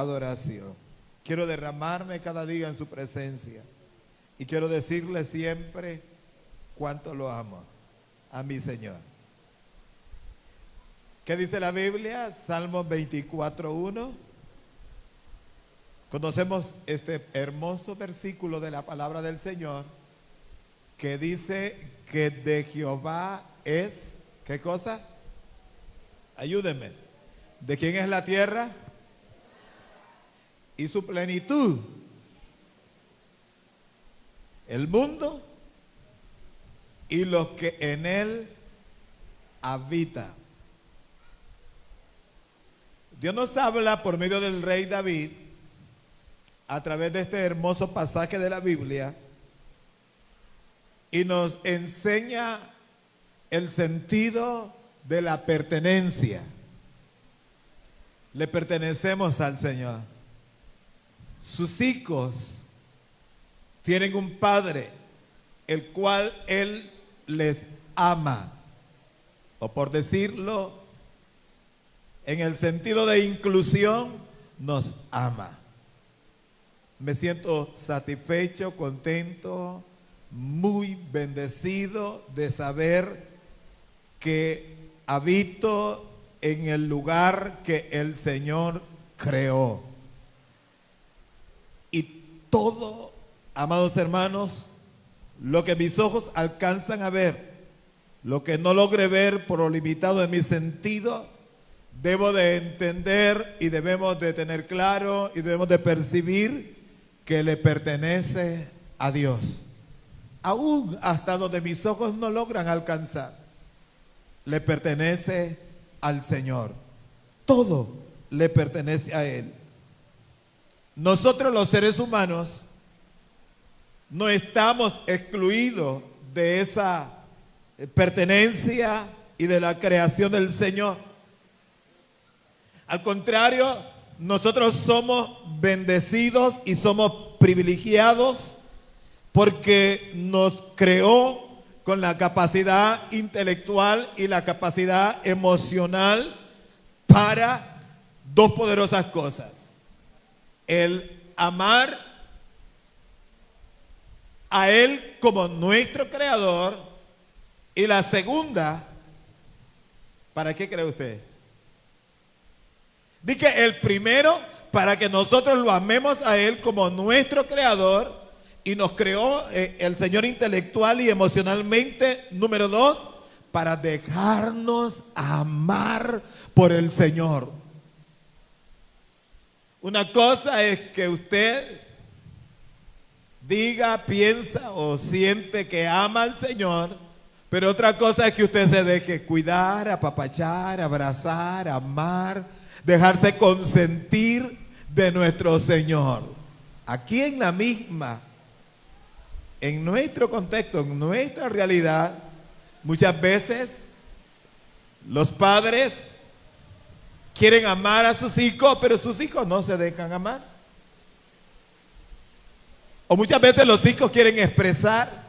adoración. Quiero derramarme cada día en su presencia y quiero decirle siempre cuánto lo amo a mi Señor. ¿Qué dice la Biblia? Salmo 24:1. Conocemos este hermoso versículo de la palabra del Señor que dice que de Jehová es, ¿qué cosa? Ayúdenme. ¿De quién es la tierra? Y su plenitud. El mundo y los que en él habitan. Dios nos habla por medio del rey David a través de este hermoso pasaje de la Biblia y nos enseña el sentido de la pertenencia. Le pertenecemos al Señor. Sus hijos tienen un padre, el cual Él les ama. O por decirlo, en el sentido de inclusión, nos ama. Me siento satisfecho, contento, muy bendecido de saber que habito en el lugar que el Señor creó. Y todo, amados hermanos, lo que mis ojos alcanzan a ver, lo que no logre ver por lo limitado de mi sentido, debo de entender y debemos de tener claro y debemos de percibir que le pertenece a Dios. Aún hasta donde mis ojos no logran alcanzar, le pertenece al Señor. Todo le pertenece a Él. Nosotros los seres humanos no estamos excluidos de esa pertenencia y de la creación del Señor. Al contrario, nosotros somos bendecidos y somos privilegiados porque nos creó con la capacidad intelectual y la capacidad emocional para dos poderosas cosas: el amar a Él como nuestro creador, y la segunda, ¿para qué cree usted? Dice el primero, para que nosotros lo amemos a Él como nuestro creador, y nos creó el Señor intelectual y emocionalmente. Número dos, para dejarnos amar por el Señor. Una cosa es que usted diga, piensa o siente que ama al Señor, pero otra cosa es que usted se deje cuidar, apapachar, abrazar, amar, dejarse consentir de nuestro Señor. Aquí en la misma, en nuestro contexto, en nuestra realidad, muchas veces los padres quieren amar a sus hijos, pero sus hijos no se dejan amar. O muchas veces los hijos quieren expresar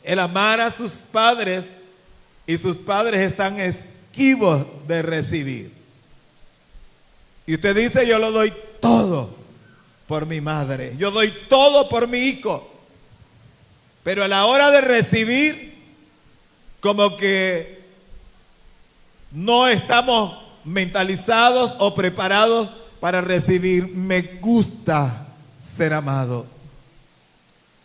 el amar a sus padres y sus padres están esquivos de recibir. Y usted dice, yo lo doy todo por mi madre, yo doy todo por mi hijo. Pero a la hora de recibir, como que no estamos mentalizados o preparados para recibir. Me gusta ser amado.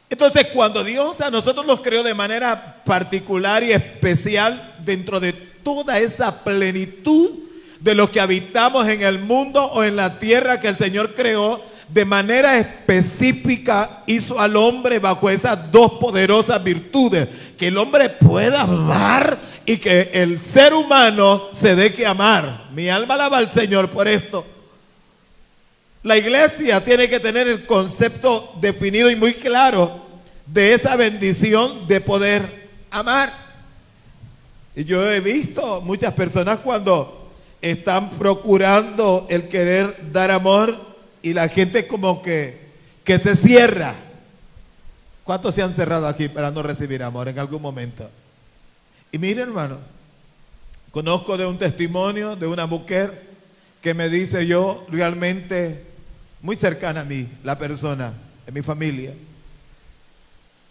Entonces, cuando Dios a nosotros nos creó de manera particular y especial dentro de toda esa plenitud de los que habitamos en el mundo o en la tierra que el Señor creó, de manera específica hizo al hombre bajo esas dos poderosas virtudes: que el hombre pueda amar y que el ser humano se deje amar. Mi alma alaba al Señor por esto. La iglesia tiene que tener el concepto definido y muy claro de esa bendición de poder amar. Y yo he visto muchas personas cuando están procurando el querer dar amor y la gente como que se cierra. ¿Cuántos se han cerrado aquí para no recibir amor en algún momento? Y mire, hermano, conozco de un testimonio de una mujer que me dice yo realmente muy cercana a mí, la persona, en mi familia.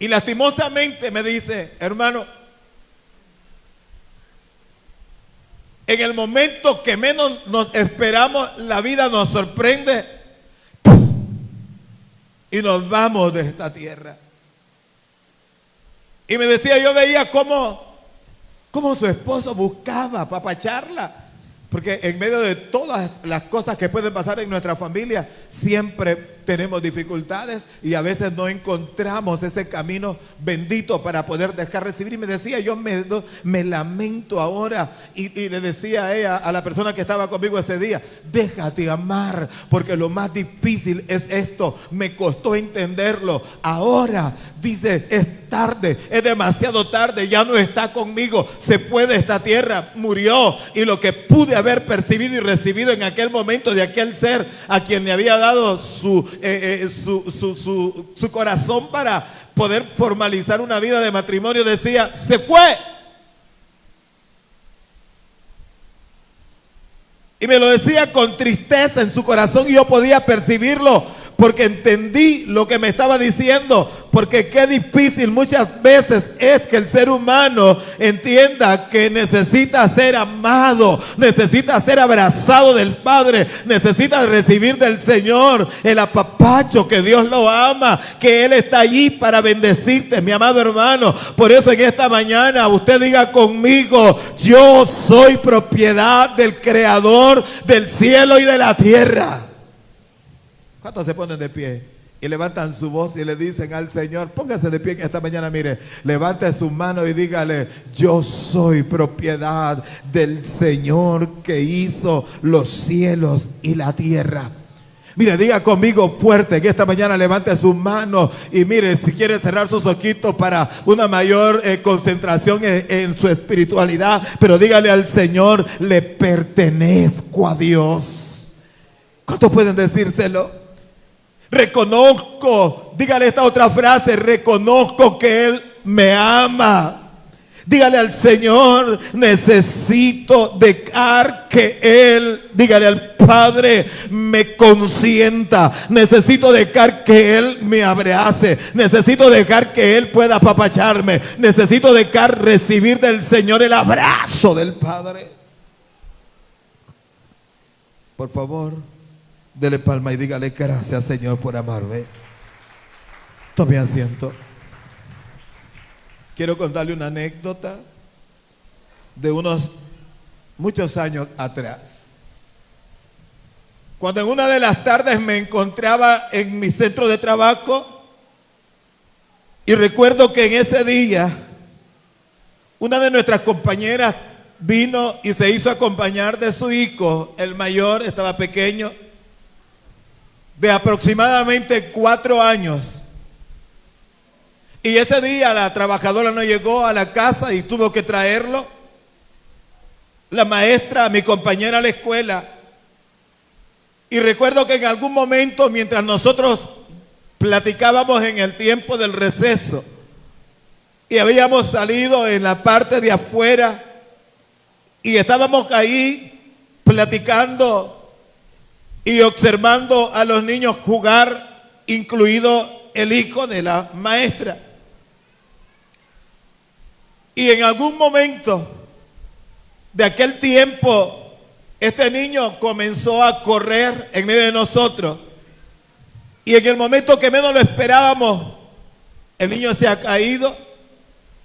Y lastimosamente me dice, hermano, en el momento que menos nos esperamos, la vida nos sorprende y nos vamos de esta tierra. Y me decía, yo veía cómo su esposo buscaba apapacharla. Porque en medio de todas las cosas que pueden pasar en nuestra familia, siempre tenemos dificultades y a veces no encontramos ese camino bendito para poder dejar recibir. Y me decía, yo me lamento ahora. Y le decía a ella, a la persona que estaba conmigo ese día, déjate amar, porque lo más difícil es esto. Me costó entenderlo. Ahora, dice, es tarde, es demasiado tarde, ya no está conmigo, se fue de esta tierra, murió. Y lo que pude haber percibido y recibido en aquel momento de aquel ser a quien le había dado su corazón para poder formalizar una vida de matrimonio, decía, se fue. Y me lo decía con tristeza en su corazón y yo podía percibirlo porque entendí lo que me estaba diciendo. Porque qué difícil muchas veces es que el ser humano entienda que necesita ser amado, necesita ser abrazado del Padre, necesita recibir del Señor el apapacho, que Dios lo ama, que Él está allí para bendecirte, mi amado hermano. Por eso en esta mañana usted diga conmigo, yo soy propiedad del Creador del cielo y de la tierra. ¿Cuántos se ponen de pie y levantan su voz y le dicen al Señor, póngase de pie en esta mañana, mire, levante su mano y dígale, yo soy propiedad del Señor que hizo los cielos y la tierra? Mire, diga conmigo fuerte que esta mañana levante su mano y mire, si quiere cerrar sus ojitos para una mayor concentración en su espiritualidad, pero dígale al Señor, le pertenezco a Dios. ¿Cuántos pueden decírselo? Reconozco, dígale esta otra frase, reconozco que Él me ama. Dígale al Señor, necesito dejar que Él, dígale al Padre, me consienta. Necesito dejar que Él me abrace. Necesito dejar que Él pueda apapacharme. Necesito dejar recibir del Señor el abrazo del Padre. Por favor, dele palma y dígale gracias, Señor, por amarme. Tome asiento. Quiero contarle una anécdota de unos muchos años atrás. Cuando en una de las tardes me encontraba en mi centro de trabajo y recuerdo que en ese día una de nuestras compañeras vino y se hizo acompañar de su hijo, el mayor, estaba pequeño, de aproximadamente 4 años. Y ese día la trabajadora no llegó a la casa y tuvo que traerlo. La maestra, mi compañera a la escuela. Y recuerdo que en algún momento, mientras nosotros platicábamos en el tiempo del receso, y habíamos salido en la parte de afuera, y estábamos ahí platicando y observando a los niños jugar, incluido el hijo de la maestra. Y en algún momento de aquel tiempo, este niño comenzó a correr en medio de nosotros. Y en el momento que menos lo esperábamos, el niño se ha caído.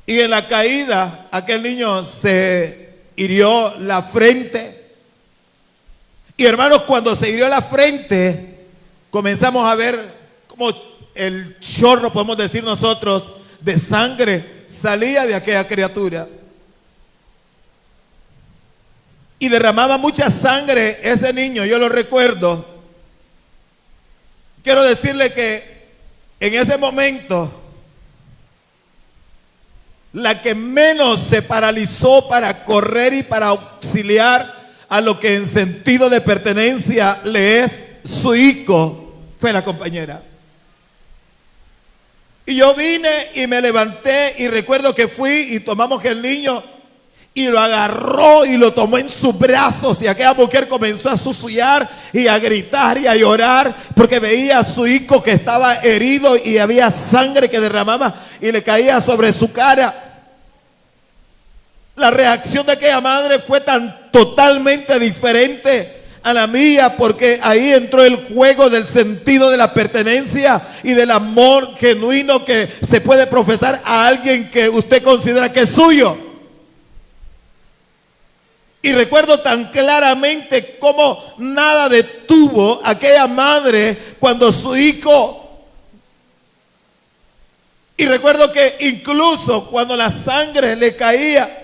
Y en la caída, aquel niño se hirió la frente. Y hermanos, cuando se hirió la frente, comenzamos a ver como el chorro, podemos decir nosotros, de sangre salía de aquella criatura. Y derramaba mucha sangre ese niño, yo lo recuerdo. Quiero decirle que en ese momento, la que menos se paralizó para correr y para auxiliar a lo que en sentido de pertenencia le es su hijo, fue la compañera. Y yo vine y me levanté y recuerdo que fui y tomamos el niño y lo agarró y lo tomó en sus brazos, y aquella mujer comenzó a susurrar y a gritar y a llorar porque veía a su hijo que estaba herido y había sangre que derramaba y le caía sobre su cara. La reacción de aquella madre fue tan totalmente diferente a la mía, porque ahí entró el juego del sentido de la pertenencia y del amor genuino que se puede profesar a alguien que usted considera que es suyo. Y recuerdo tan claramente cómo nada detuvo a aquella madre cuando su hijo. Y recuerdo que incluso cuando la sangre le caía,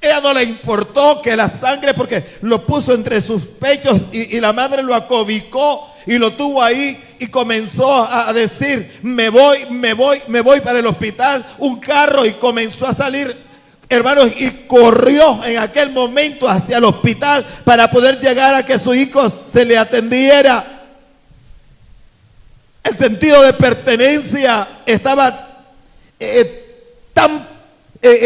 ella no le importó que la sangre, porque lo puso entre sus pechos y la madre lo acobicó y lo tuvo ahí y comenzó a decir: me voy para el hospital. Un carro, y comenzó a salir, hermanos, y corrió en aquel momento hacia el hospital para poder llegar a que su hijo se le atendiera. El sentido de pertenencia estaba tan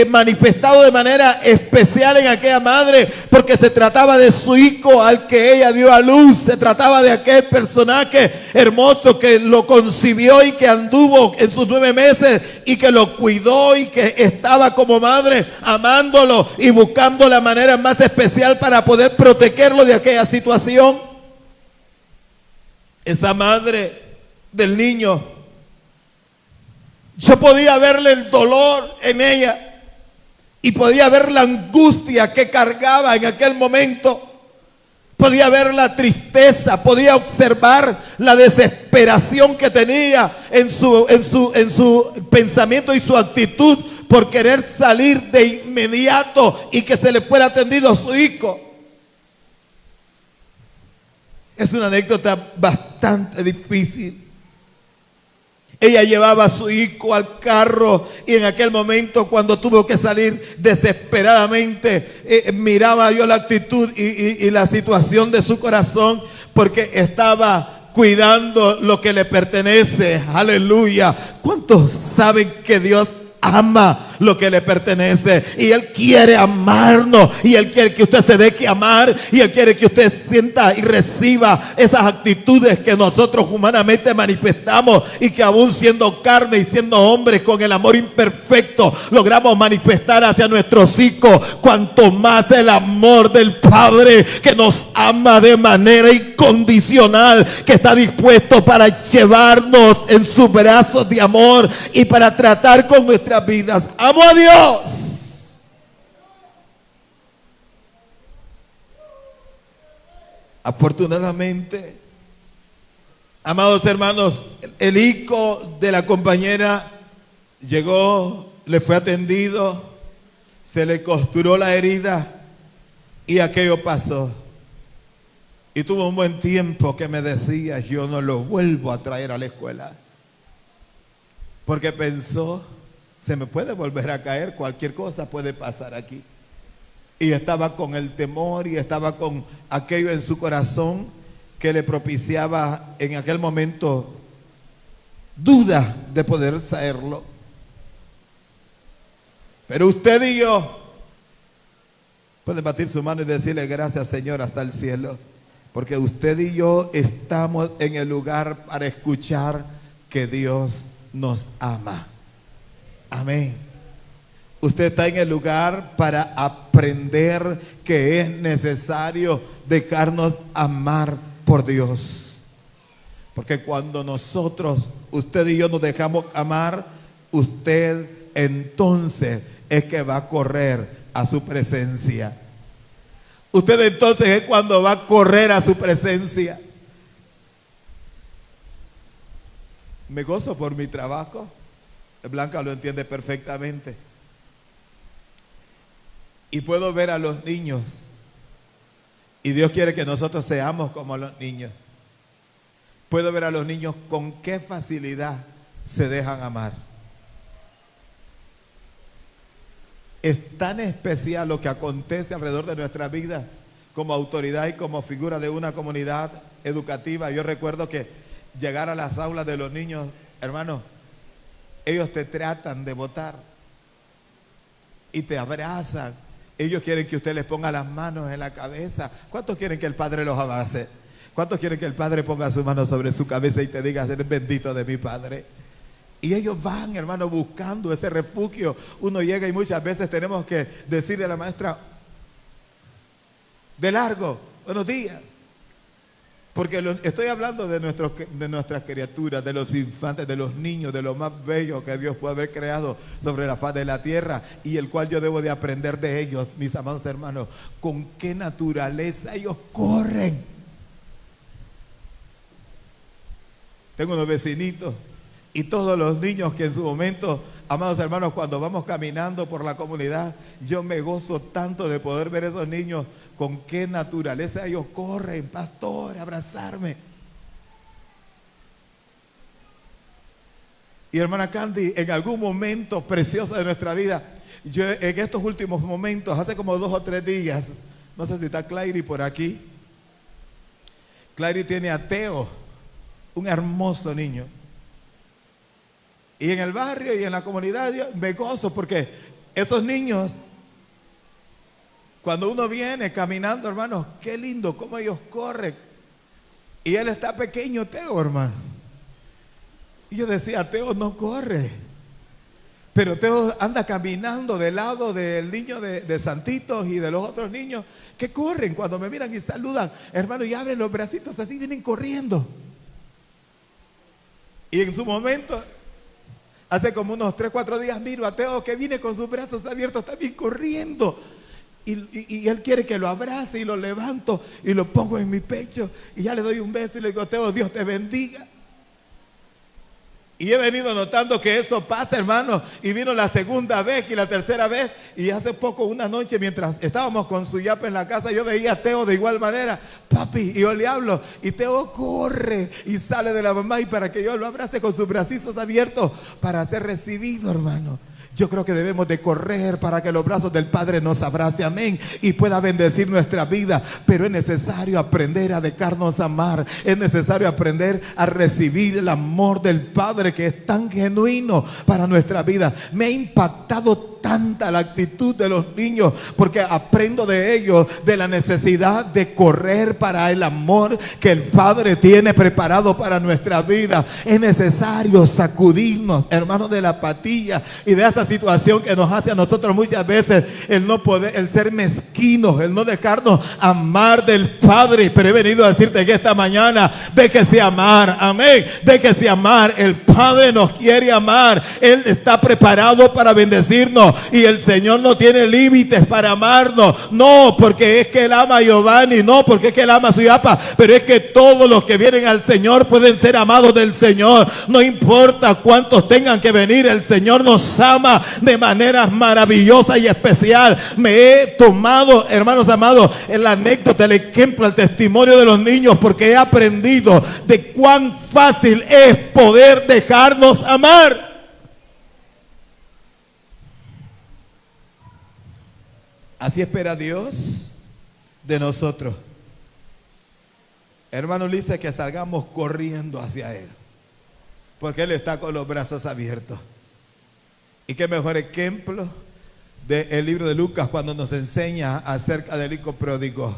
manifestado de manera especial en aquella madre, porque se trataba de su hijo al que ella dio a luz. Se trataba de aquel personaje hermoso que lo concibió y que anduvo en sus 9 meses y que lo cuidó y que estaba como madre amándolo y buscando la manera más especial para poder protegerlo de aquella situación. Esa madre del niño, yo podía verle el dolor en ella y podía ver la angustia que cargaba en aquel momento. Podía ver la tristeza, podía observar la desesperación que tenía en su pensamiento y su actitud por querer salir de inmediato y que se le fuera atendido a su hijo. Es una anécdota bastante difícil. Ella llevaba a su hijo al carro y en aquel momento, cuando tuvo que salir desesperadamente, miraba yo la actitud y la situación de su corazón, porque estaba cuidando lo que le pertenece. Aleluya. ¿Cuántos saben que Dios ama lo que le pertenece? Y Él quiere amarnos, y Él quiere que usted se deje amar, y Él quiere que usted sienta y reciba esas actitudes que nosotros humanamente manifestamos y que aún siendo carne y siendo hombres con el amor imperfecto logramos manifestar hacia nuestros hijos. Cuanto más el amor del Padre, que nos ama de manera incondicional, que está dispuesto para llevarnos en sus brazos de amor y para tratar con nuestras vidas. ¡Amo a Dios! Afortunadamente, amados hermanos, el hijo de la compañera llegó, le fue atendido, se le costuró la herida y aquello pasó. Y tuvo un buen tiempo que me decía: yo no lo vuelvo a traer a la escuela, porque pensó: se me puede volver a caer, cualquier cosa puede pasar aquí. Y estaba con el temor y estaba con aquello en su corazón que le propiciaba en aquel momento duda de poder hacerlo. Pero usted y yo pueden batir su mano y decirle: gracias, Señor, hasta el cielo, porque usted y yo estamos en el lugar para escuchar que Dios nos ama. Amén. Usted está en el lugar para aprender que es necesario dejarnos amar por Dios. Porque cuando nosotros, usted y yo, nos dejamos amar, usted entonces es que va a correr a su presencia. Usted entonces es cuando va a correr a su presencia. Me gozo por mi trabajo. Blanca lo entiende perfectamente. Y puedo ver a los niños. Y Dios quiere que nosotros seamos como los niños. Puedo ver a los niños con qué facilidad se dejan amar. Es tan especial lo que acontece alrededor de nuestra vida como autoridad y como figura de una comunidad educativa. Yo recuerdo que llegar a las aulas de los niños, hermanos, ellos te tratan de botar y te abrazan Ellos quieren que usted les ponga las manos en la cabeza. ¿Cuántos quieren que el Padre los abrace? ¿Cuántos quieren que el Padre ponga su mano sobre su cabeza y te diga, eres bendito de mi Padre? Y ellos van, hermano, buscando ese refugio. Uno llega y muchas veces tenemos que decirle a la maestra, de largo, buenos días. Porque estoy hablando de nuestras criaturas, de los infantes, de los niños, de lo más bello que Dios puede haber creado sobre la faz de la tierra, y el cual yo debo de aprender de ellos, mis amados hermanos, con qué naturaleza ellos corren. Tengo unos vecinitos y todos los niños que en su momento, amados hermanos, cuando vamos caminando por la comunidad, yo me gozo tanto de poder ver esos niños con qué naturaleza ellos corren, pastor, abrazarme. Y hermana Candy, en algún momento precioso de nuestra vida, yo en estos últimos momentos, hace como 2 o 3 días, no sé si está Clary por aquí. Clary tiene a Teo, un hermoso niño. Y en el barrio y en la comunidad yo me gozo porque esos niños, cuando uno viene caminando, hermanos, qué lindo cómo ellos corren. Y él está pequeño, Teo, hermano. Y yo decía, Teo no corre. Pero Teo anda caminando del lado del niño de Santitos y de los otros niños que corren. Cuando me miran y saludan, hermano, y abren los bracitos así, vienen corriendo. Y en su momento, hace como unos 3 o 4 días, miro a Teo que viene con sus brazos abiertos, también corriendo. Y él quiere que lo abrace y lo levanto y lo pongo en mi pecho. Y ya le doy un beso y le digo, Teo, Dios te bendiga. Y he venido notando que eso pasa, hermano. Y vino la segunda vez y la tercera vez. Y hace poco, una noche, mientras estábamos con su yapa en la casa, yo veía a Teo de igual manera. Papi, y yo le hablo. Y Teo corre y sale de la mamá. Y para que yo lo abrace con sus bracitos abiertos para ser recibido, hermano. Yo creo que debemos de correr para que los brazos del Padre nos abrace, amén, y pueda bendecir nuestra vida. Pero es necesario aprender a dejarnos amar. Es necesario aprender a recibir el amor del Padre que es tan genuino para nuestra vida. Me ha impactado tanta la actitud de los niños porque aprendo de ellos de la necesidad de correr para el amor que el Padre tiene preparado para nuestra vida. Es necesario sacudirnos, hermanos, de la apatía y de esa situación que nos hace a nosotros muchas veces el no poder, el ser mezquinos, el no dejarnos amar del Padre. Pero he venido a decirte que esta mañana déjese amar, amén, déjese amar. El Padre nos quiere amar, Él está preparado para bendecirnos. Y el Señor no tiene límites para amarnos. No porque es que Él ama a Giovanni, no porque es que Él ama a su yapa, pero es que todos los que vienen al Señor pueden ser amados del Señor. No importa cuántos tengan que venir, el Señor nos ama de manera maravillosa y especial. Me he tomado, hermanos amados, la anécdota, el ejemplo, el testimonio de los niños, porque he aprendido de cuán fácil es poder dejarnos amar. Así espera Dios de nosotros. Hermano Ulises, que salgamos corriendo hacia Él, porque Él está con los brazos abiertos. Y qué mejor ejemplo del libro de Lucas cuando nos enseña acerca del hijo pródigo.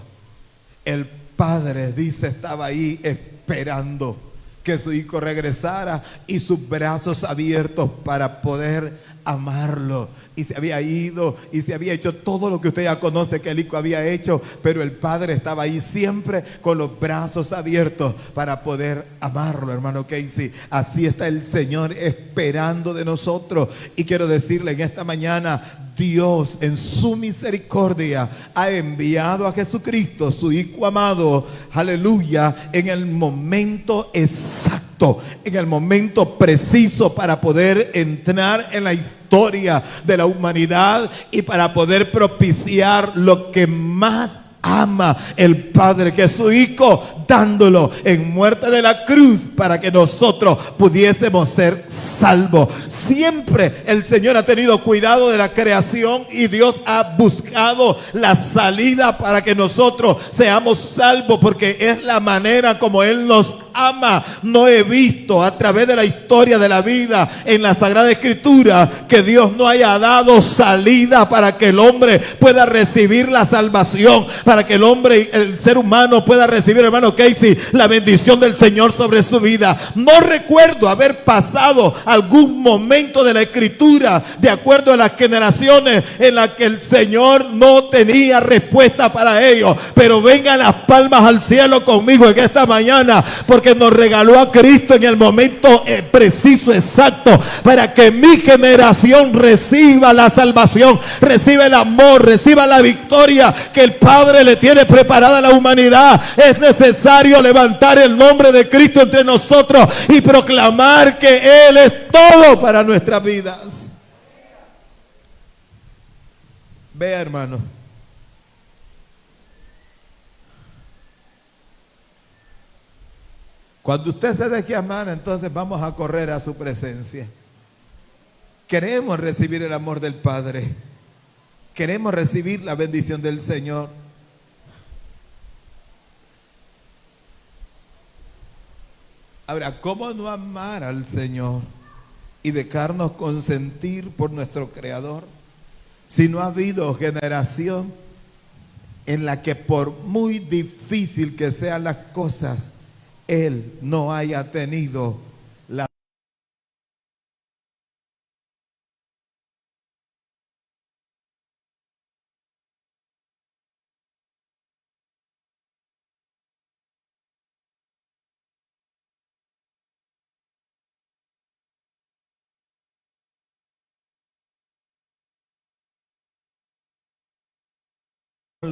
El padre, dice, estaba ahí esperando que su hijo regresara y sus brazos abiertos para poder amarlo. Y se había ido y se había hecho todo lo que usted ya conoce que el hijo había hecho, pero el padre estaba ahí siempre con los brazos abiertos para poder amarlo, hermano Casey. Así está el Señor esperando de nosotros. Y quiero decirle en esta mañana, Dios en su misericordia ha enviado a Jesucristo, su Hijo amado, aleluya, en el momento exacto, en el momento preciso para poder entrar en la historia de la humanidad y para poder propiciar lo que más ama el Padre que su Hijo, dándolo en muerte de la cruz para que nosotros pudiésemos ser salvos. Siempre el Señor ha tenido cuidado de la creación y Dios ha buscado la salida para que nosotros seamos salvos, porque es la manera como Él nos ama. No he visto a través de la historia de la vida en la Sagrada Escritura que Dios no haya dado salida para que el hombre pueda recibir la salvación, para que el hombre, el ser humano pueda recibir, hermano Casey, la bendición del Señor sobre su vida. No recuerdo haber pasado algún momento de la Escritura, de acuerdo a las generaciones, en las que el Señor no tenía respuesta para ellos. Pero vengan las palmas al cielo conmigo en esta mañana, porque nos regaló a Cristo en el momento preciso, exacto, para que mi generación reciba la salvación, reciba el amor, reciba la victoria que el Padre le tiene preparada a la humanidad. Es necesario levantar el nombre de Cristo entre nosotros y proclamar que Él es todo para nuestras vidas. Vea, hermano, cuando usted se deje amar, entonces vamos a correr a su presencia. Queremos recibir el amor del Padre. Queremos recibir la bendición del Señor. Ahora, ¿cómo no amar al Señor y dejarnos consentir por nuestro Creador si no ha habido generación en la que, por muy difícil que sean las cosas, Él no haya tenido la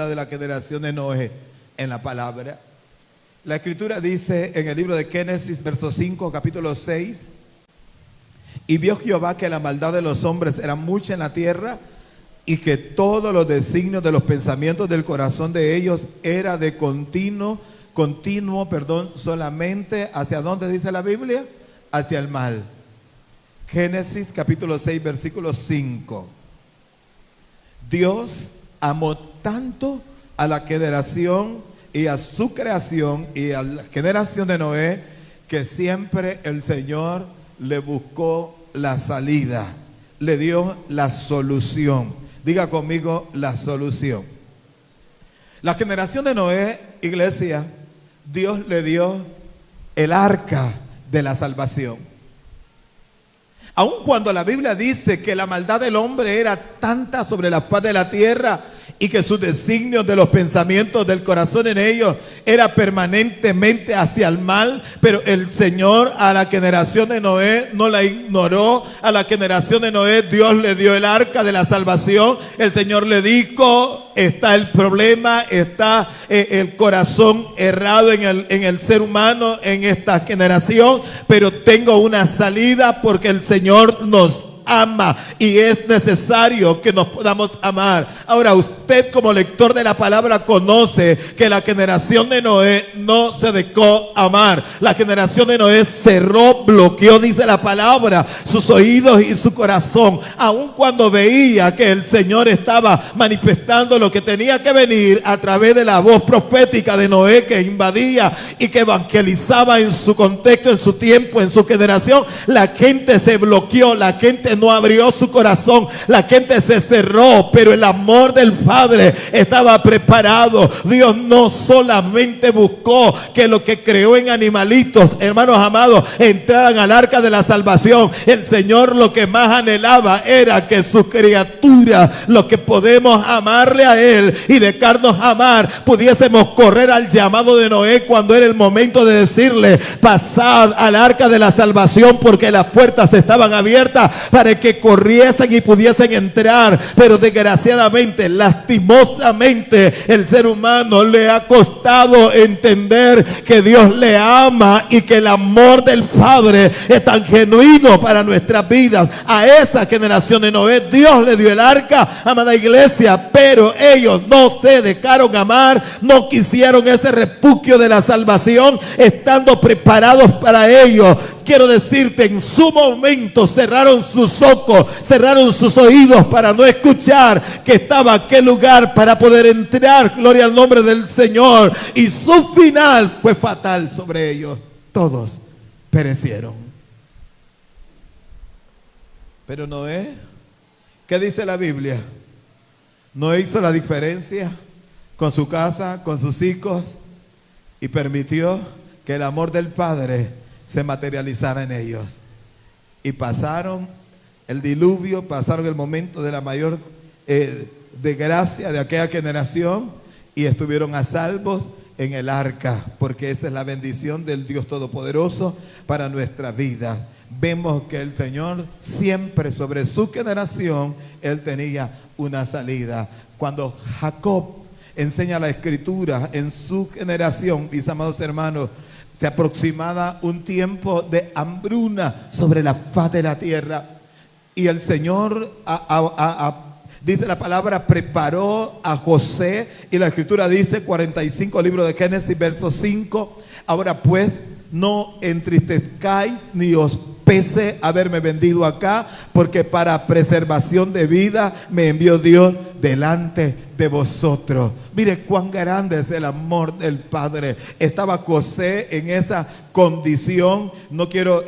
de la generación de Noé en la palabra? La Escritura dice en el libro de Génesis, verso 5, capítulo 6: y vio Jehová que la maldad de los hombres era mucha en la tierra, y que todos los designios de los pensamientos del corazón de ellos era de continuo, solamente ¿hacia dónde dice la Biblia? Hacia el mal. Génesis capítulo 6, versículo 5. Dios amó tanto a la generación y a su creación y a la generación de Noé, que siempre el Señor le buscó la salida, le dio la solución. Diga conmigo, la solución. La generación de Noé, iglesia, Dios le dio el arca de la salvación. Aun cuando la Biblia dice que la maldad del hombre era tanta sobre la faz de la tierra, y que sus designios de los pensamientos del corazón en ellos era permanentemente hacia el mal, pero el Señor a la generación de Noé no la ignoró. A la generación de Noé Dios le dio el arca de la salvación. El Señor le dijo: está el problema, está el corazón errado en el ser humano en esta generación, pero tengo una salida, porque el Señor nos ama y es necesario que nos podamos amar. Ahora, usted como lector de la palabra conoce que la generación de Noé no se dejó amar. La generación de Noé cerró, bloqueó, dice la palabra, sus oídos y su corazón, aun cuando veía que el Señor estaba manifestando lo que tenía que venir a través de la voz profética de Noé, que invadía y que evangelizaba en su contexto, en su tiempo, en su generación. La gente se bloqueó, la gente no abrió su corazón, la gente se cerró, pero el amor del Padre estaba preparado. Dios no solamente buscó que lo que creó en animalitos, hermanos amados, entraran al arca de la salvación. El Señor lo que más anhelaba era que sus criaturas, los que podemos amarle a Él y dejarnos amar, pudiésemos correr al llamado de Noé cuando era el momento de decirle: pasad al arca de la salvación, porque las puertas estaban abiertas para para que corriesen y pudiesen entrar. Pero desgraciadamente, lastimosamente, el ser humano le ha costado entender que Dios le ama y que el amor del Padre es tan genuino para nuestras vidas. A esa generación de Noé Dios le dio el arca, amada iglesia, pero ellos no se dejaron amar, no quisieron ese refugio de la salvación, estando preparados para ello. Quiero decirte, en su momento cerraron sus ojos, cerraron sus oídos para no escuchar que estaba aquel lugar para poder entrar. Gloria al nombre del Señor. Y su final fue fatal sobre ellos. Todos perecieron. Pero Noé, ¿qué dice la Biblia? Noé hizo la diferencia con su casa, con sus hijos, y permitió que el amor del Padre se materializara en ellos. Y pasaron el diluvio, pasaron el momento de la mayor desgracia de aquella generación, y estuvieron a salvos en el arca, porque esa es la bendición del Dios Todopoderoso para nuestra vida. Vemos que el Señor siempre sobre su generación, Él tenía una salida. Cuando Jacob enseña la Escritura en su generación, mis amados hermanos, se aproximaba un tiempo de hambruna sobre la faz de la tierra. Y el Señor, dice la palabra, preparó a José. Y la Escritura dice, 45, libro de Génesis, verso 5. Ahora pues, no entristezcáis ni os pese haberme vendido acá, porque para preservación de vida me envió Dios delante de vosotros. Mire cuán grande es el amor del Padre. Estaba José en esa condición. No quiero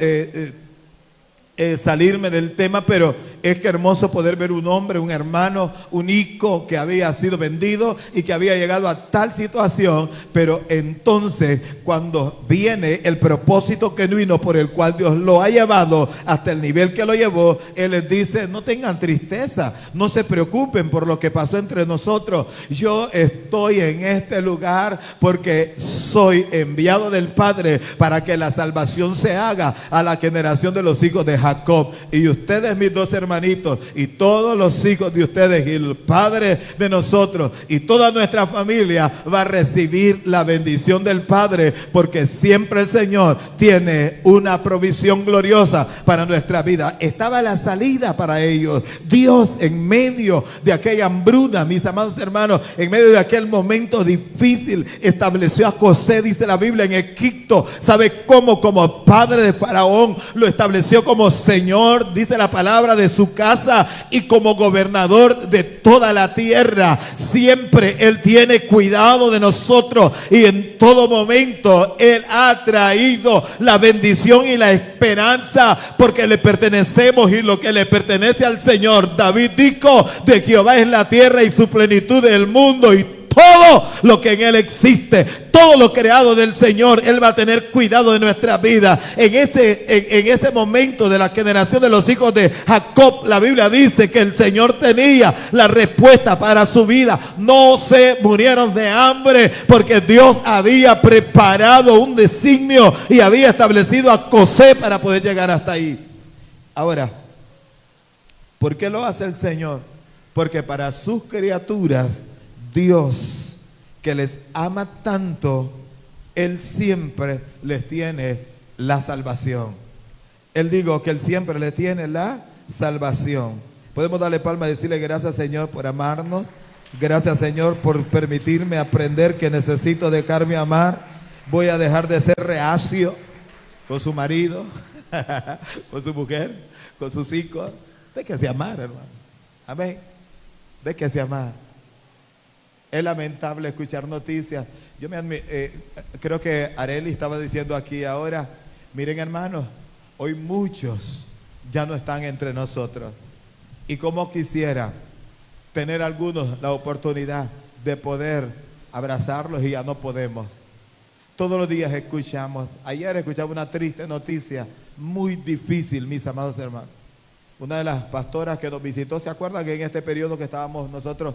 salirme del tema, pero es que hermoso poder ver un hombre, un hermano, un hijo que había sido vendido y que había llegado a tal situación. Pero entonces, cuando viene el propósito genuino por el cual Dios lo ha llevado hasta el nivel que lo llevó, Él les dice: no tengan tristeza, no se preocupen por lo que pasó entre nosotros. Yo estoy en este lugar porque soy enviado del Padre para que la salvación se haga a la generación de los hijos de Jacob. Y ustedes, mis dos hermanitos, y todos los hijos de ustedes, y el Padre de nosotros, y toda nuestra familia va a recibir la bendición del Padre, porque siempre el Señor tiene una provisión gloriosa para nuestra vida. Estaba la salida para ellos. Dios, en medio de aquella hambruna, mis amados hermanos, en medio de aquel momento difícil, estableció a José, dice la Biblia, en Egipto. ¿Sabe cómo? Como padre de Faraón. Lo estableció como Señor, dice la palabra, de su casa, y como gobernador de toda la tierra. Siempre Él tiene cuidado de nosotros, y en todo momento Él ha traído la bendición y la esperanza, porque le pertenecemos, y lo que le pertenece al Señor. David dijo: de Jehová es la tierra y su plenitud del mundo, y todo lo que en Él existe, todo lo creado del Señor. Él va a tener cuidado de nuestra vida. En ese momento de la generación de los hijos de Jacob, la Biblia dice que el Señor tenía la respuesta para su vida. No se murieron de hambre, porque Dios había preparado un designio y había establecido a José para poder llegar hasta ahí. Ahora, ¿por qué lo hace el Señor? Porque para sus criaturas, Dios, que les ama tanto, Él siempre les tiene la salvación. Él digo que Él siempre les tiene la salvación. Podemos darle palmas y decirle: gracias, Señor, por amarnos. Gracias, Señor, por permitirme aprender que necesito dejarme amar. Voy a dejar de ser reacio con su marido, con su mujer, con sus hijos. Déjese amar, hermano. Amén. Déjese amar. Es lamentable escuchar noticias. Yo creo que Areli estaba diciendo aquí ahora: miren, hermanos, hoy muchos ya no están entre nosotros. Y como quisiera tener algunos la oportunidad de poder abrazarlos, y ya no podemos. Todos los días escuchamos. Ayer escuchaba una triste noticia, muy difícil, mis amados hermanos. Una de las pastoras que nos visitó, ¿se acuerdan que en este periodo que estábamos nosotros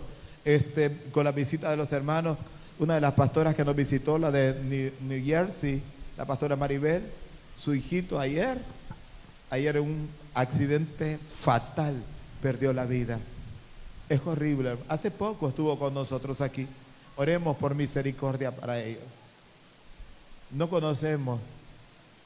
con la visita de los hermanos, una de las pastoras que nos visitó, la de New Jersey, la pastora Maribel, su hijito ayer ayer en un accidente fatal perdió la vida. Es horrible. Hace poco estuvo con nosotros aquí. Oremos por misericordia para ellos. No conocemos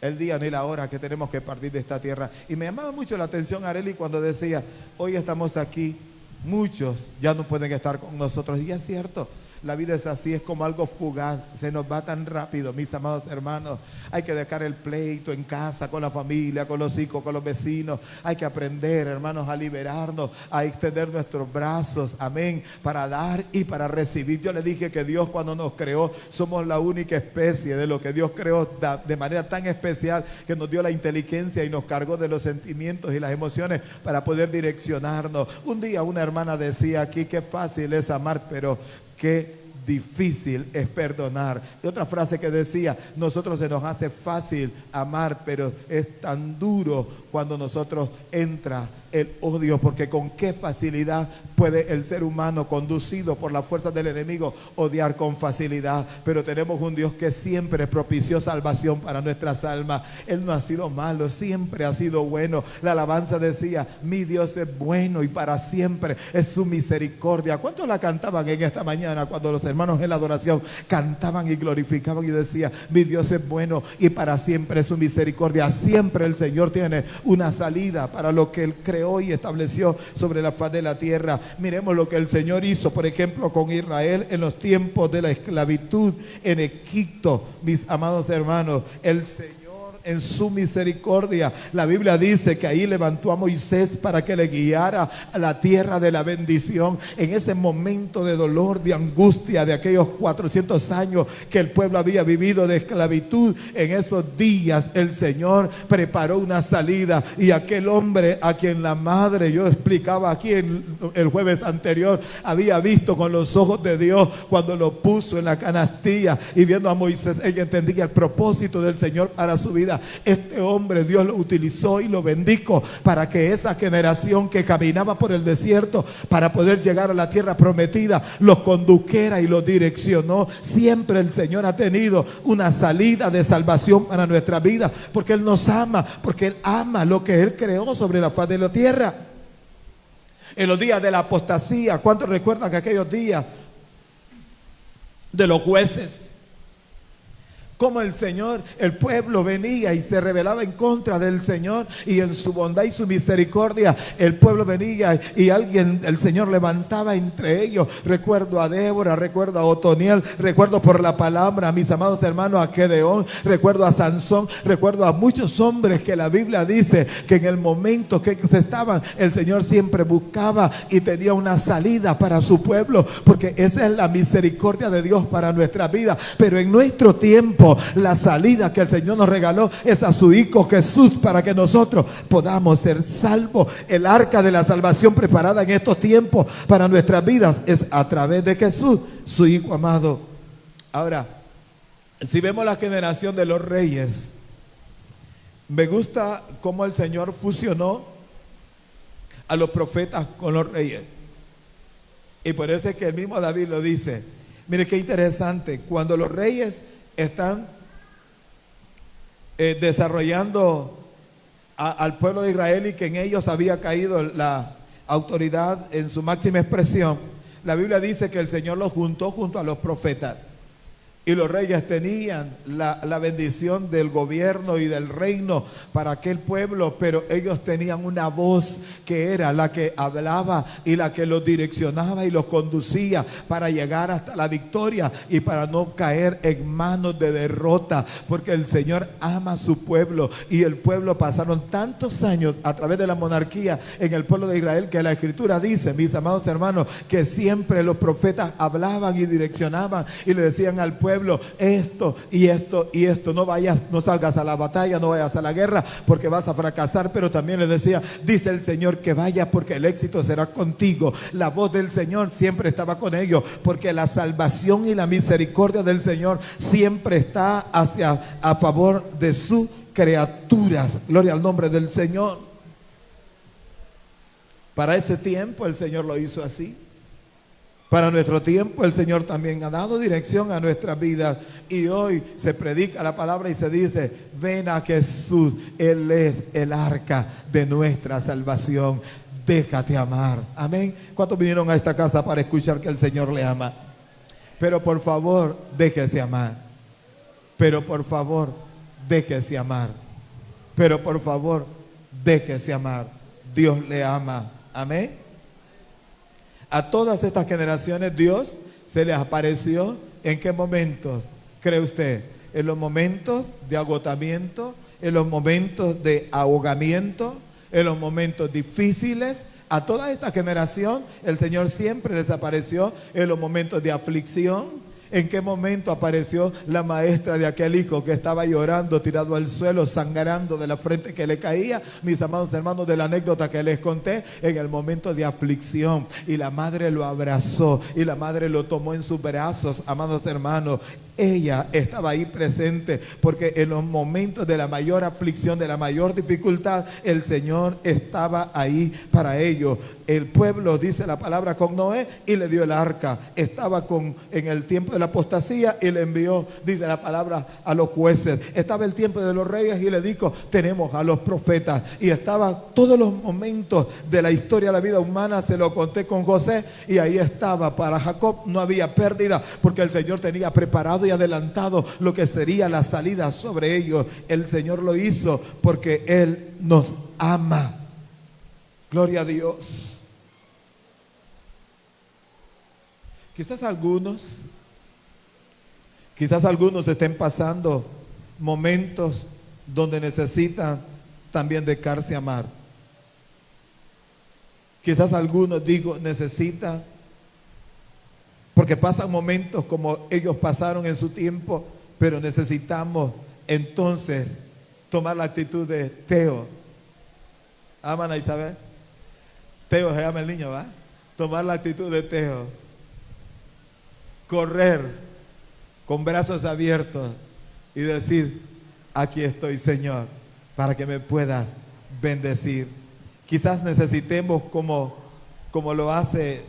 el día ni la hora que tenemos que partir de esta tierra. Y me llamaba mucho la atención Arely cuando decía, hoy estamos aquí, muchos ya no pueden estar con nosotros. Y es cierto, la vida es así, es como algo fugaz, se nos va tan rápido, mis amados hermanos. Hay que dejar el pleito en casa, con la familia, con los hijos, con los vecinos. Hay que aprender, hermanos, a liberarnos, a extender nuestros brazos, amén, para dar y para recibir. Yo le dije que Dios, cuando nos creó, somos la única especie de lo que Dios creó de manera tan especial, que nos dio la inteligencia y nos cargó de los sentimientos y las emociones para poder direccionarnos. Un día una hermana decía aquí, qué fácil es amar, pero qué difícil es perdonar. Y otra frase que decía, nosotros se nos hace fácil amar, pero es tan duro cuando nosotros entra el odio, porque con qué facilidad puede el ser humano, conducido por la fuerza del enemigo, odiar con facilidad. Pero tenemos un Dios que siempre propició salvación para nuestras almas. Él no ha sido malo, siempre ha sido bueno. La alabanza decía, mi Dios es bueno y para siempre es su misericordia. ¿Cuántos la cantaban en esta mañana cuando los hermanos en la adoración cantaban y glorificaban y decía, mi Dios es bueno y para siempre es su misericordia? Siempre el Señor tiene una salida para lo que Él creó y estableció sobre la faz de la tierra. Miremos lo que el Señor hizo, por ejemplo, con Israel en los tiempos de la esclavitud en Egipto. Mis amados hermanos, el Señor en su misericordia, la Biblia dice que ahí levantó a Moisés para que le guiara a la tierra de la bendición. En ese momento de dolor, de angustia, de aquellos 400 años que el pueblo había vivido de esclavitud, en esos días el Señor preparó una salida. Y aquel hombre a quien la madre, yo explicaba aquí el jueves anterior, había visto con los ojos de Dios cuando lo puso en la canastilla, y viendo a Moisés, ella entendía el propósito del Señor para su vida. Este hombre Dios lo utilizó y lo bendijo para que esa generación que caminaba por el desierto para poder llegar a la tierra prometida los condujera y los direccionó. Siempre el Señor ha tenido una salida de salvación para nuestra vida, porque Él nos ama, porque Él ama lo que Él creó sobre la faz de la tierra. En los días de la apostasía, ¿cuántos recuerdan que aquellos días de los jueces, como el Señor, el pueblo venía y se rebelaba en contra del Señor, y en su bondad y su misericordia el pueblo venía y el Señor levantaba entre ellos? Recuerdo a Débora, recuerdo a Otoniel, recuerdo por la palabra, mis amados hermanos, a Gedeón, recuerdo a Sansón, recuerdo a muchos hombres que la Biblia dice que en el momento que estaban, el Señor siempre buscaba y tenía una salida para su pueblo, porque esa es la misericordia de Dios para nuestra vida. Pero en nuestro tiempo, la salida que el Señor nos regaló es a su Hijo Jesús, para que nosotros podamos ser salvos. El arca de la salvación preparada en estos tiempos para nuestras vidas es a través de Jesús, su Hijo amado. Ahora, si vemos la generación de los reyes, me gusta cómo el Señor fusionó a los profetas con los reyes. Y por eso es que el mismo David lo dice. Mire qué interesante, cuando los reyes están desarrollando al pueblo de Israel, y que en ellos había caído la autoridad en su máxima expresión, la Biblia dice que el Señor los juntó junto a los profetas. Y los reyes tenían la bendición del gobierno y del reino para aquel pueblo, pero ellos tenían una voz que era la que hablaba y la que los direccionaba y los conducía para llegar hasta la victoria y para no caer en manos de derrota, porque el Señor ama a su pueblo. Y el pueblo pasaron tantos años a través de la monarquía en el pueblo de Israel, que la Escritura dice, mis amados hermanos, que siempre los profetas hablaban y direccionaban y le decían al pueblo, esto y esto y esto, no vayas, no salgas a la batalla, no vayas a la guerra porque vas a fracasar. Pero también les decía, dice el Señor que vaya porque el éxito será contigo. La voz del Señor siempre estaba con ellos, porque la salvación y la misericordia del Señor siempre está a favor de sus criaturas. Gloria al nombre del Señor. Para ese tiempo el Señor lo hizo así. Para nuestro tiempo el Señor también ha dado dirección a nuestras vidas y hoy se predica la palabra y se dice: ven a Jesús, Él es el arca de nuestra salvación, déjate amar. Amén. ¿Cuántos vinieron a esta casa para escuchar que el Señor le ama? Pero por favor, déjese amar. Pero por favor, déjese amar. Pero por favor, déjese amar. Dios le ama. Amén. A todas estas generaciones Dios se les apareció. ¿En qué momentos cree usted? En los momentos de agotamiento, en los momentos de ahogamiento, en los momentos difíciles. A toda esta generación el Señor siempre les apareció en los momentos de aflicción. ¿En qué momento apareció la maestra de aquel hijo que estaba llorando, tirado al suelo, sangrando de la frente que le caía? Mis amados hermanos, de la anécdota que les conté, en el momento de aflicción, y la madre lo abrazó y la madre lo tomó en sus brazos. Amados hermanos, ella estaba ahí presente, porque en los momentos de la mayor aflicción, de la mayor dificultad, el Señor estaba ahí para ellos. El pueblo, dice la palabra, con Noé y le dio el arca. Estaba en el tiempo de la apostasía y le envió, dice la palabra, a los jueces. Estaba el tiempo de los reyes y le dijo: tenemos a los profetas. Y estaba todos los momentos de la historia de la vida humana, se lo conté con José, y ahí estaba. Para Jacob no había pérdida, porque el Señor tenía preparado y adelantado lo que sería la salida sobre ellos. El Señor lo hizo porque Él nos ama. Gloria a Dios. Quizás algunos estén pasando momentos donde necesitan también dejarse amar. Quizás algunos, necesitan, porque pasan momentos como ellos pasaron en su tiempo, pero necesitamos entonces tomar la actitud de Teo. ¿Aman a Isabel? Teo se llama el niño, ¿va? Tomar la actitud de Teo. Correr con brazos abiertos y decir: aquí estoy, Señor, para que me puedas bendecir. Quizás necesitemos, como lo hace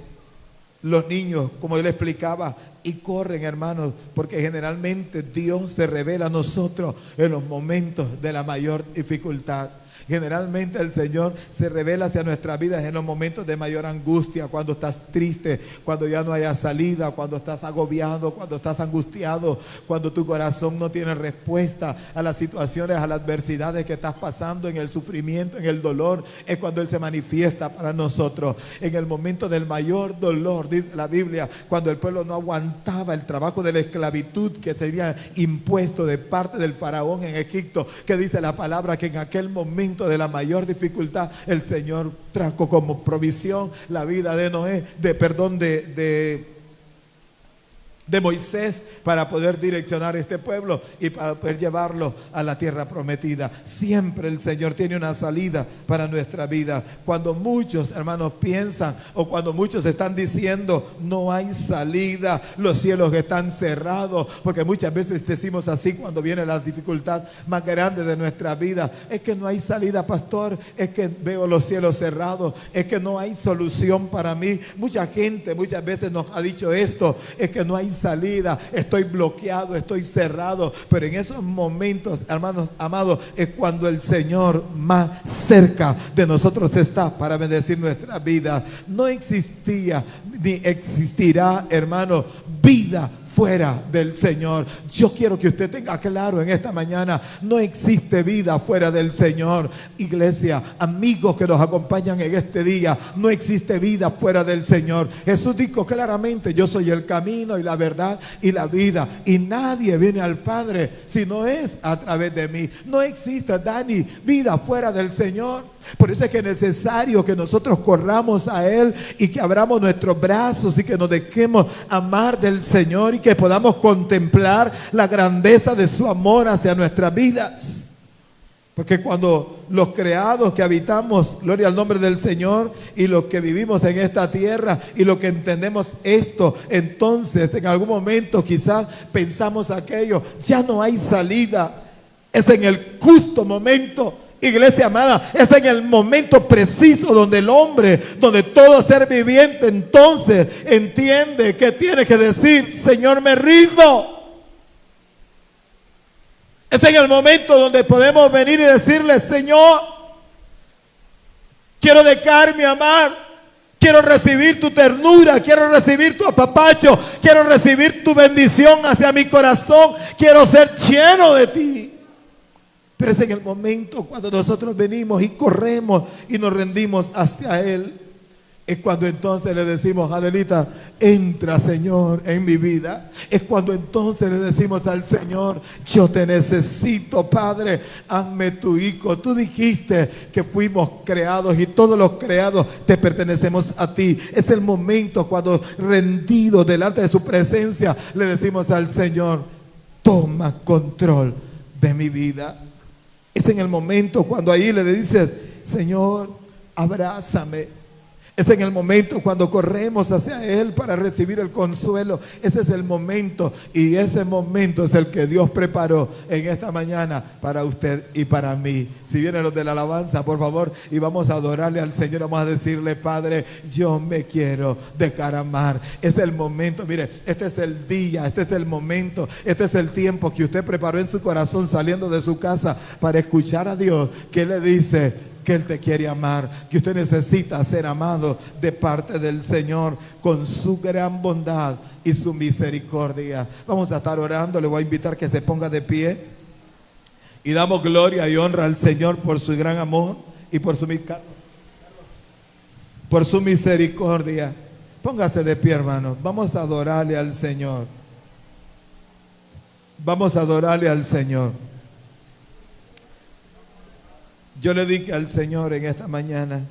los niños, como yo le explicaba, y corren, hermanos, porque generalmente Dios se revela a nosotros en los momentos de la mayor dificultad. Generalmente el Señor se revela hacia nuestras vidas en los momentos de mayor angustia, cuando estás triste, cuando ya no haya salida, cuando estás agobiado, cuando estás angustiado, cuando tu corazón no tiene respuesta a las situaciones, a las adversidades que estás pasando, en el sufrimiento, en el dolor. Es cuando Él se manifiesta para nosotros. En el momento del mayor dolor, dice la Biblia, cuando el pueblo no aguantaba el trabajo de la esclavitud que sería impuesto de parte del faraón en Egipto, que dice la palabra que en aquel momento de la mayor dificultad, el Señor trajo como provisión la vida de Noé, de Moisés, para poder direccionar este pueblo y para poder llevarlo a la tierra prometida. Siempre el Señor tiene una salida para nuestra vida. Cuando muchos hermanos piensan, o cuando muchos están diciendo: no hay salida, los cielos están cerrados, porque muchas veces decimos así cuando viene la dificultad más grande de nuestra vida: es que no hay salida, pastor, es que veo los cielos cerrados, es que no hay solución para mí. Mucha gente muchas veces nos ha dicho esto: es que no hay salida, estoy bloqueado, estoy cerrado. Pero en esos momentos, hermanos amados, es cuando el Señor más cerca de nosotros está para bendecir nuestra vida. No existía ni existirá, hermano, vida fuera del Señor. Yo quiero que usted tenga claro en esta mañana: no existe vida fuera del Señor. Iglesia, amigos que nos acompañan en este día, no existe vida fuera del Señor. Jesús dijo claramente: yo soy el camino y la verdad y la vida, y nadie viene al Padre si no es a través de mí. No existe, Dani, vida fuera del Señor. Por eso es que es necesario que nosotros corramos a Él y que abramos nuestros brazos y que nos dejemos amar del Señor y que podamos contemplar la grandeza de su amor hacia nuestras vidas. Porque cuando los creados que habitamos, gloria al nombre del Señor, y los que vivimos en esta tierra y los que entendemos esto, entonces en algún momento quizás pensamos aquello: ya no hay salida. Es en el justo momento Iglesia amada, es en el momento preciso donde el hombre, donde todo ser viviente entonces entiende que tiene que decir: Señor, me rindo. Es en el momento donde podemos venir y decirle: Señor, quiero dejarme amar, quiero recibir tu ternura, quiero recibir tu apapacho, quiero recibir tu bendición hacia mi corazón, quiero ser lleno de ti. Pero es en el momento cuando nosotros venimos y corremos y nos rendimos hacia Él, es cuando entonces le decimos: Adelita, entra, Señor, en mi vida. Es cuando entonces le decimos al Señor: yo te necesito, Padre, hazme tu hijo. Tú dijiste que fuimos creados y todos los creados te pertenecemos a ti. Es el momento cuando, rendidos delante de su presencia, le decimos al Señor: toma control de mi vida. Es en el momento cuando ahí le dices: Señor, abrázame. Es en el momento cuando corremos hacia Él para recibir el consuelo. Ese es el momento, y ese momento es el que Dios preparó en esta mañana para usted y para mí. Si vienen los de la alabanza, por favor, y vamos a adorarle al Señor. Vamos a decirle: Padre, yo me quiero dejar amar. Es el momento, mire, este es el día, este es el momento, este es el tiempo que usted preparó en su corazón saliendo de su casa para escuchar a Dios, que le dice que Él te quiere amar, que usted necesita ser amado de parte del Señor con su gran bondad y su misericordia. Vamos a estar orando. Le voy a invitar que se ponga de pie y damos gloria y honra al Señor por su gran amor y por su misericordia. Póngase de pie, hermano. Vamos a adorarle al Señor. Vamos a adorarle al Señor. Yo le dije al Señor en esta mañana: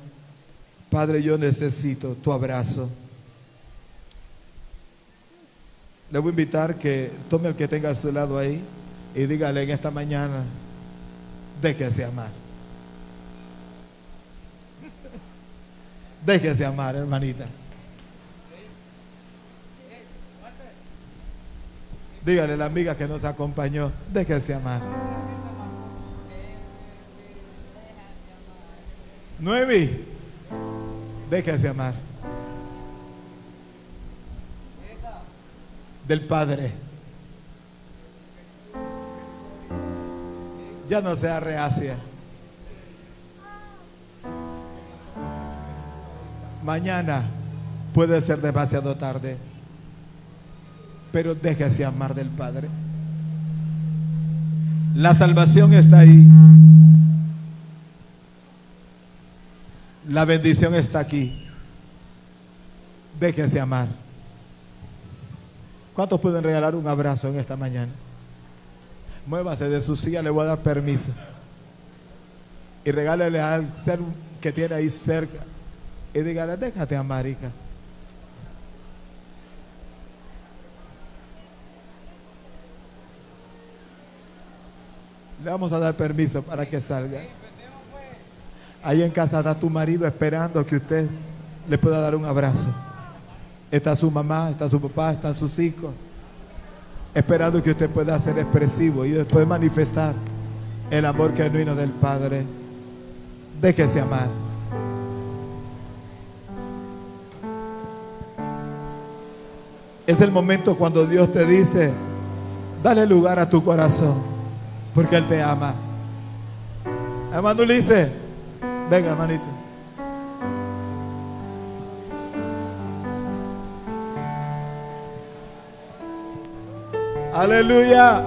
Padre, yo necesito tu abrazo. Le voy a invitar que tome al que tenga a su lado ahí y dígale en esta mañana: déjese amar. Déjese amar, hermanita. Dígale a la amiga que nos acompañó: déjese amar. 9, déjese amar del Padre. Ya no sea reacia. Mañana puede ser demasiado tarde, pero déjese amar del Padre. La salvación está ahí. La bendición está aquí. Déjense amar. ¿Cuántos pueden regalar un abrazo en esta mañana? Muévase de su silla, le voy a dar permiso. Y regálele al ser que tiene ahí cerca. Y dígale: déjate amar, hija. Le vamos a dar permiso para que salga. Ahí en casa está tu marido esperando que usted le pueda dar un abrazo. Está su mamá, está su papá, están sus hijos, esperando que usted pueda ser expresivo y después manifestar el amor genuino del Padre. Déjese amar. Es el momento cuando Dios te dice: dale lugar a tu corazón, porque Él te ama. Hermano Ulises, venga, hermanito. Aleluya.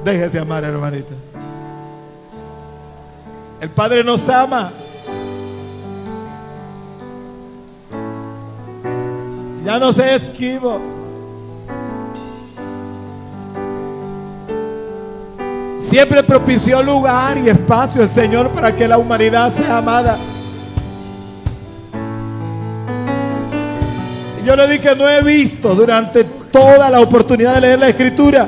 Déjese amar, hermanito. El Padre nos ama. Ya no se esquivo. Siempre propició lugar y espacio el Señor para que la humanidad sea amada. Yo le dije: no he visto durante toda la oportunidad de leer la Escritura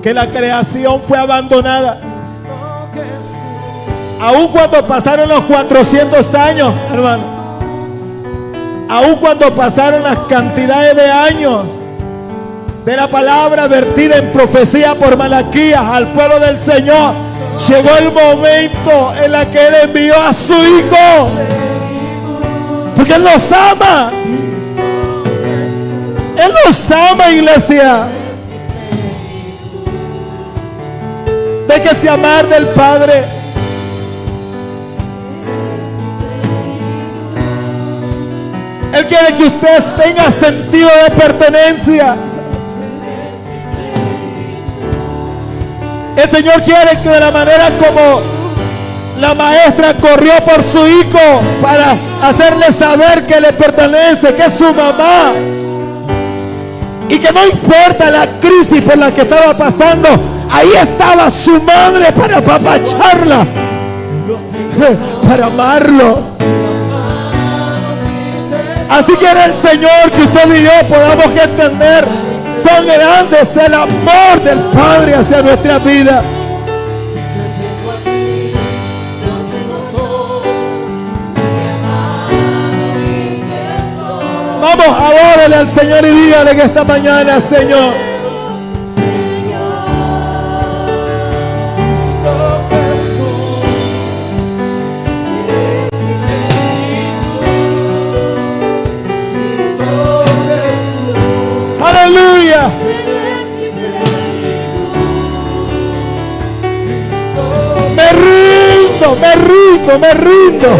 que la creación fue abandonada. Aun cuando pasaron los 400 años, hermano, Aun cuando pasaron las cantidades de años de la palabra vertida en profecía por Malaquías al pueblo del Señor, llegó el momento en el que Él envió a su Hijo, porque Él nos ama. Él nos ama, iglesia. Déjese amar del Padre. Él quiere que usted tenga sentido de pertenencia. El Señor quiere que de la manera como la maestra corrió por su hijo para hacerle saber que le pertenece, que es su mamá, y que no importa la crisis por la que estaba pasando, ahí estaba su madre para apapacharla, para amarlo. Así quiere el Señor que usted y yo podamos entender cuán grande es el amor del Padre hacia nuestra vida. Vamos, adórale al Señor y dígale que esta mañana, Señor, aleluya. Me rindo.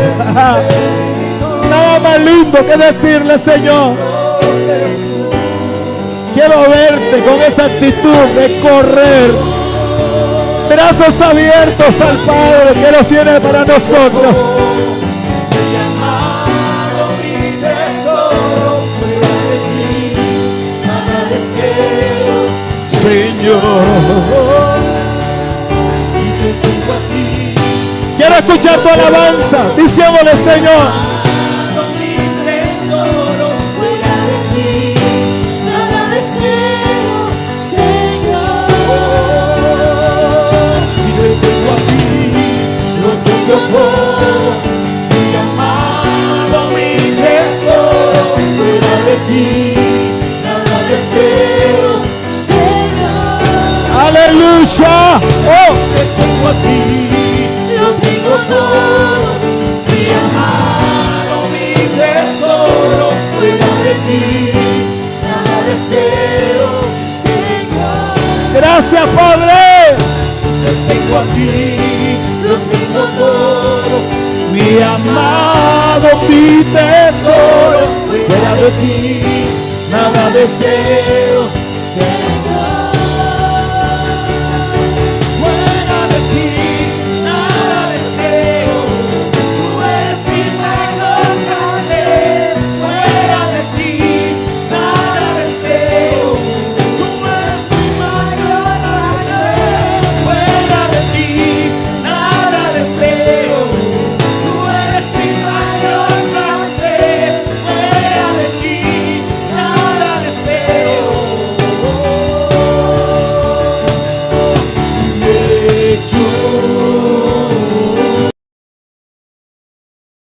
Nada más lindo que decirle, Señor, quiero verte con esa actitud de correr, brazos abiertos al Padre que los tiene para nosotros. Señor, quiero escuchar tu alabanza, diciéndole, Señor, mi amado, mi tesoro, fuera de ti, nada deseo, Señor. aleluya. Te pongo a ti, lo tengo todo, mi amado, mi tesoro, fuera de ti, nada deseo, Señor. Gracias, Padre. Te tengo a ti, lo tengo todo, mi amado, mi tesoro, fuera de ti, nada deseo, Señor.